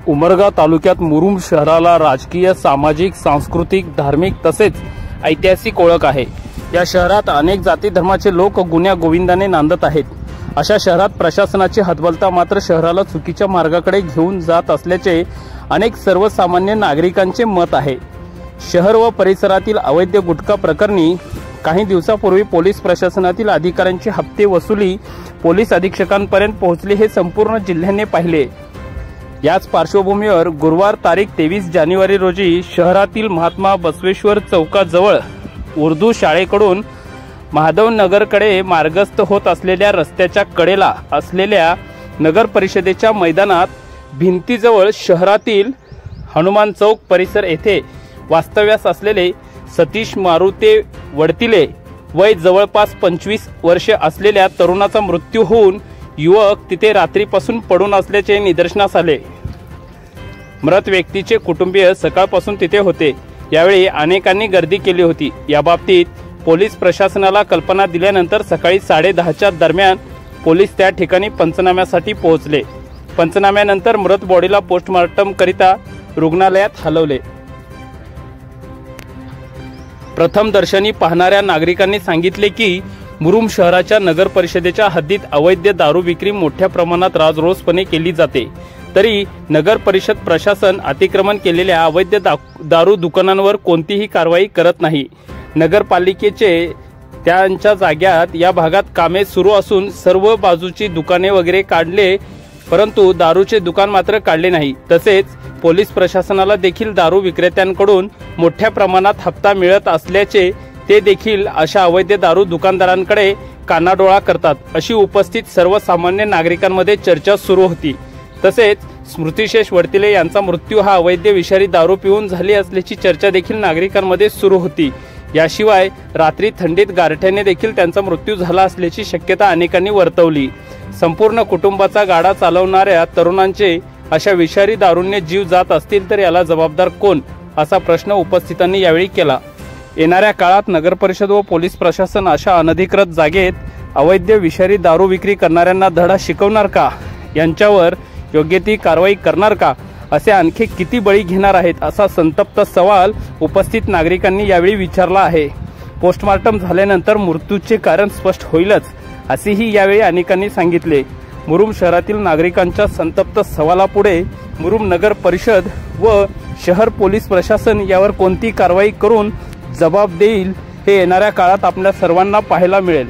उमरगा तालुक्यात मुरुम शहराला राजकीय, सामाजिक, सांस्कृतिक, धार्मिक तसेच ऐतिहासिक ओळख आहे। या शहरात अनेक जाती धर्माचे लोक गुण्या गोविंदाने नांदत आहेत। अशा शहरात प्रशासनाची हतबलता मात्र शहराला चुकीच्या मार्गाकडे घेऊन जात असल्याचे अनेक सर्वसामान्य नागरिकांचे मत आहे। शहर व परिसरातील अवैध गुटखा प्रकरणी काही दिवसापूर्वी पोलीस प्रशासनातील अधिकाऱ्यांची हप्ते वसुली पोलीस अधीक्षकांपर्यंत पोहोचली हे संपूर्ण जिल्ह्याने पाहिले। याच पार्श्वभूमीवर गुरुवार तारीख 23 जानेवारी रोजी शहरातील महात्मा बसवेश्वर चौकाजवळ उर्दू शाळेकडून महादेव नगरकडे मार्गस्थ होत असलेल्या रस्त्याच्या कडेला असलेल्या नगर परिषदेच्या मैदानात भिंतीजवळ शहरातील हनुमान चौक परिसर येथे वास्तव्यास असलेले सतीश मारुते वडतिले वय जवळपास 25 वर्षे असलेल्या तरुणाचा मृत्यू होऊन युवक तिथे रात्रीपासून पडून असल्याचे निदर्शनास आले। मृत व्यक्तीचे कुटुंबीय सकाळपासून तिथे होते। यावेळी अनेकांनी गर्दी केली होती। याबाबतीत पोलीस प्रशासनाला कल्पना दिल्यानंतर सकाळी 10:30च्या दरम्यान पोलीस त्या ठिकाणी पंचनाम्यासाठी पोहोचले। पंचनाम्यानंतर मृत बॉडीला पोस्टमार्टम करिता रुग्णालयात हलवले। प्रथमदर्शनी पाहणाऱ्या नागरिकांनी सांगितले की मुरुम शहराच्या नगर परिषदेच्या हद्दीत अवैध दारू विक्री मोठ्या प्रमाणात राजरोसपणे केली जाते। तरी नगर परिषद प्रशासन अतिक्रमण केलेल्या अवैध दारू दुकानांवर कोणतीही कारवाई करत नाही। नगरपालिकेचे त्यांच्या जाग्यात या भागात कामे सुरू असून सर्व बाजूची दुकाने वगैरे काढले, परंतु दारूचे दुकान मात्र काढले नाही। तसेच पोलीस प्रशासनाला देखील दारू विक्रेत्यांकडून मोठ्या प्रमाणात हप्ता मिळत असल्याचे ते देखील अशा अवैध दारू दुकानदारांकडे कानाडोळा करतात, अशी उपस्थित सर्वसामान्य नागरिकांमध्ये चर्चा सुरू होती। तसेच स्मृतिशेष वडतिले यांचा मृत्यू हा अवैध विषारी दारू पिऊन झाली असल्याची चर्चा देखील नागरिकांमध्ये सुरू होती। याशिवाय रात्री थंडीत गारठ्याने देखील त्यांचा मृत्यू झाला असल्याची शक्यता अनेकांनी वर्तवली। संपूर्ण कुटुंबाचा गाडा चालवणाऱ्या तरुणांचे अशा विषारी दारूने जीव जात असतील तर याला जबाबदार कोण, असा प्रश्न उपस्थितांनी यावेळी केला। येणाऱ्या काळात नगर परिषद व पोलीस प्रशासन अशा अनधिकृत जागेत अवैध विषारी दारू विक्री करणाऱ्यांना धडा शिकवणार का, यांच्यावर योग्य ती कारवाई करणार का, असे आणखी किती बळी घेणार आहेत, असा संतप्त सवाल उपस्थित नागरिकांनी यावेळी विचारला आहे। पोस्टमार्टम झाल्यानंतर मृत्यूचे कारण स्पष्ट होईलच, असेही यावेळी अनेकांनी सांगितले। मुरुम शहरातील नागरिकांच्या संतप्त सवालापुढे मुरुम नगर परिषद व शहर पोलीस प्रशासन यावर कोणती कारवाई करून जबाब देईल हे येणाऱ्या काळात आपल्या सर्वांना पाहायला मिळेल।